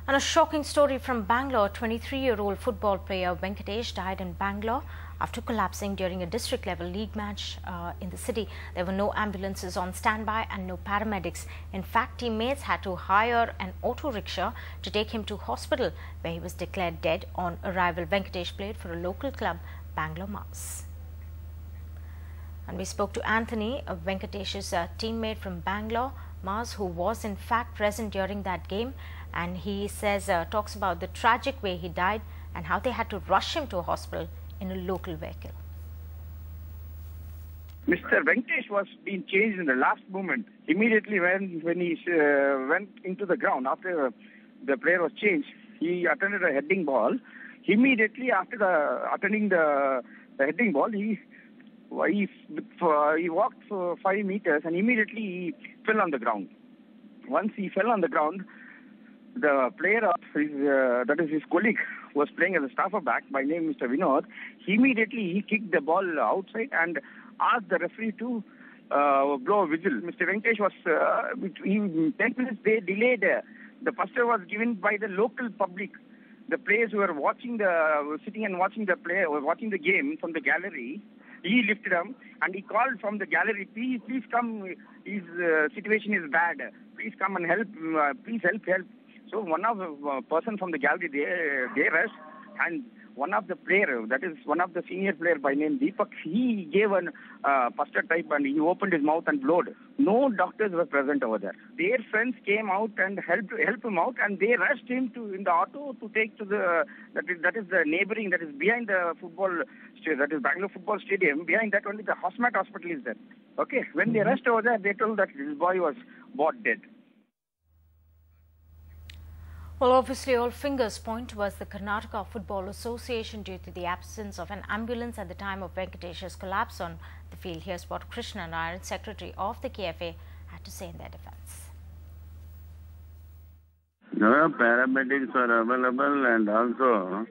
And a shocking story from Bangalore. 23-year-old football player Venkatesh died in Bangalore after collapsing during a district-level league match in the city. There were no ambulances on standby and no paramedics. In fact, teammates had to hire an auto rickshaw to take him to hospital, where he was declared dead on arrival. Venkatesh played for a local club, Bangalore Mars. And we spoke to Anthony, Venkatesh's teammate from Bangalore Mars, who was in fact present during that game, and he says talks about the tragic way he died and how they had to rush him to a hospital in a local vehicle. Mr. Venkatesh was being changed in the last moment. Immediately when he went into the ground, after the player was changed, he attended a heading ball. Immediately after attending the heading ball, he walked for 5 meters and immediately he fell on the ground. Once he fell on the ground, the player of his, that is his colleague, was playing as a staffer back by name Mr. Vinod. Immediately he kicked the ball outside and asked the referee to blow a whistle. Mr. Venkatesh was, 10 minutes they delayed. The first was given by the local public. The players who were sitting and watching the play, or watching the game from the gallery. He lifted him and he called from the gallery, please come, his situation is bad. Please come and help, please help. So one of the person from the gallery, they rushed, and one of the player, that is one of the senior player by name Deepak, he gave an pasta type and he opened his mouth and blowed. No doctors were present over there. Their friends came out and helped him out, and they rushed him in the auto to take to the, that is the neighboring, that is behind the football, that is Bangalore Football Stadium. Behind that only the Hosmat hospital is there. Okay, when they rushed over there, they told that this boy was bought dead. Well, obviously all fingers point towards the Karnataka Football Association due to the absence of an ambulance at the time of Venkatesh's collapse on the field. Here's what Krishna Nair, Secretary of the KFA, had to say in their defence. No, paramedics are available, and also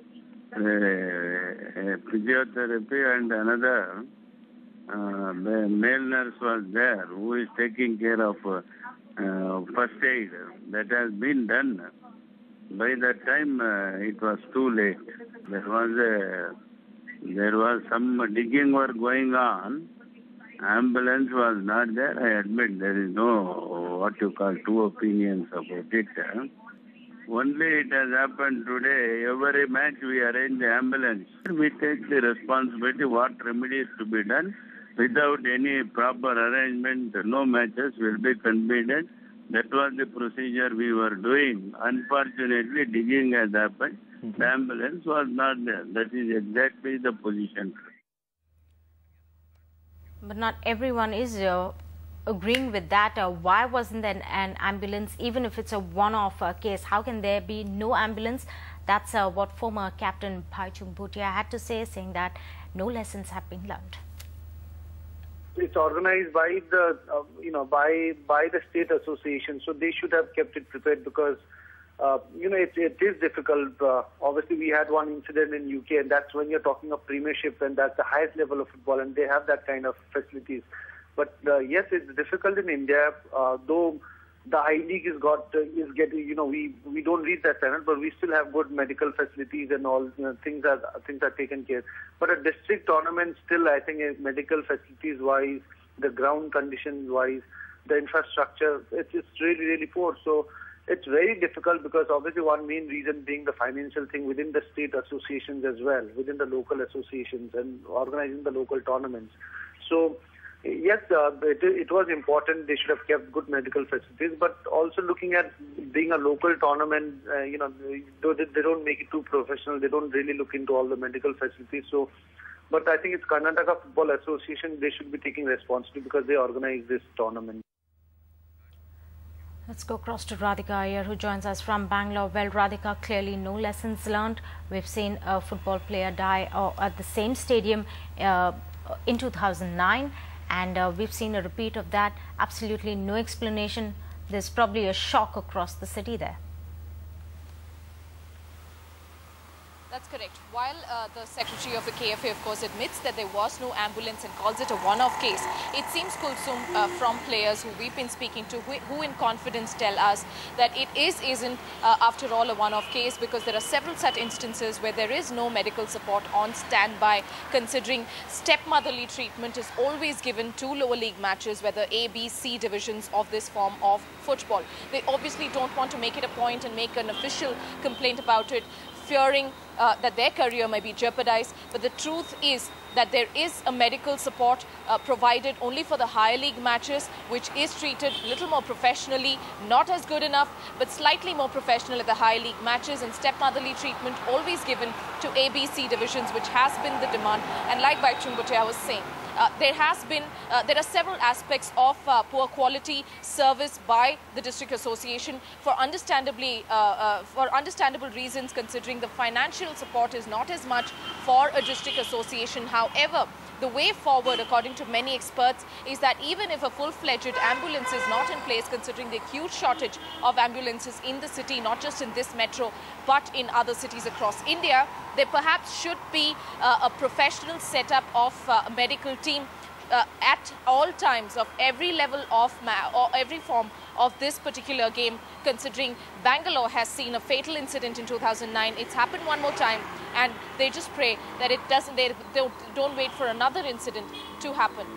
physiotherapy, and another male nurse was there who is taking care of first aid. That has been done. By that time, it was too late. There was some digging work going on. Ambulance was not there. I admit there is no what you call two opinions about it. Only it has happened today. Every match we arrange the ambulance. We take the responsibility what remedies to be done. Without any proper arrangement, no matches will be completed. That was the procedure we were doing. Unfortunately, digging has happened. The ambulance was not there. That is exactly the position. But not everyone is agreeing with that. Why wasn't there an ambulance, even if it's a one-off case? How can there be no ambulance? That's what former captain Bhaichung Bhutia had to say, saying that no lessons have been learned. It's organized by the, by the state association, so they should have kept it prepared because, it is difficult. Obviously, we had one incident in UK, and that's when you're talking of premiership, and that's the highest level of football, and they have that kind of facilities. But yes, it's difficult in India, though the I-League is getting, we don't reach that standard, but we still have good medical facilities and all, things are taken care. But a district tournament still, I think, medical facilities wise, the ground conditions wise, the infrastructure, it's really, really poor. So it's very difficult because obviously one main reason being the financial thing within the state associations as well, within the local associations and organizing the local tournaments. So yes, it was important. They should have kept good medical facilities, but also looking at being a local tournament, they don't make it too professional. They don't really look into all the medical facilities. So, but I think it's Karnataka Football Association. They should be taking responsibility because they organize this tournament. Let's go across to Radhika Iyer, who joins us from Bangalore. Well, Radhika, clearly no lessons learned. We've seen a football player die at the same stadium in 2009. And we've seen a repeat of that. Absolutely no explanation. There's probably a shock across the city there. That's correct. While the Secretary of the KFA, of course, admits that there was no ambulance and calls it a one-off case, it seems, Kulsum, from players who we've been speaking to, who in confidence tell us that it isn't after all a one-off case, because there are several such instances where there is no medical support on standby, considering stepmotherly treatment is always given to lower league matches, whether A, B, C divisions of this form of football. They obviously don't want to make it a point and make an official complaint about it, fearing that their career may be jeopardized. But the truth is that there is a medical support provided only for the higher league matches, which is treated a little more professionally, not as good enough, but slightly more professional at the higher league matches, and stepmotherly treatment always given to ABC divisions, which has been the demand. And like Baichung Bhutia was saying, there are several aspects of poor quality service by the district association for understandable reasons, considering the financial support is not as much for a district association. However, the way forward, according to many experts, is that even if a full-fledged ambulance is not in place, considering the huge shortage of ambulances in the city, not just in this metro, but in other cities across India, there perhaps should be a professional setup of a medical team at all times of every level of or every form of this particular game, considering Bangalore has seen a fatal incident in 2009. It's happened one more time, and they just pray that it doesn't. They don't wait for another incident to happen.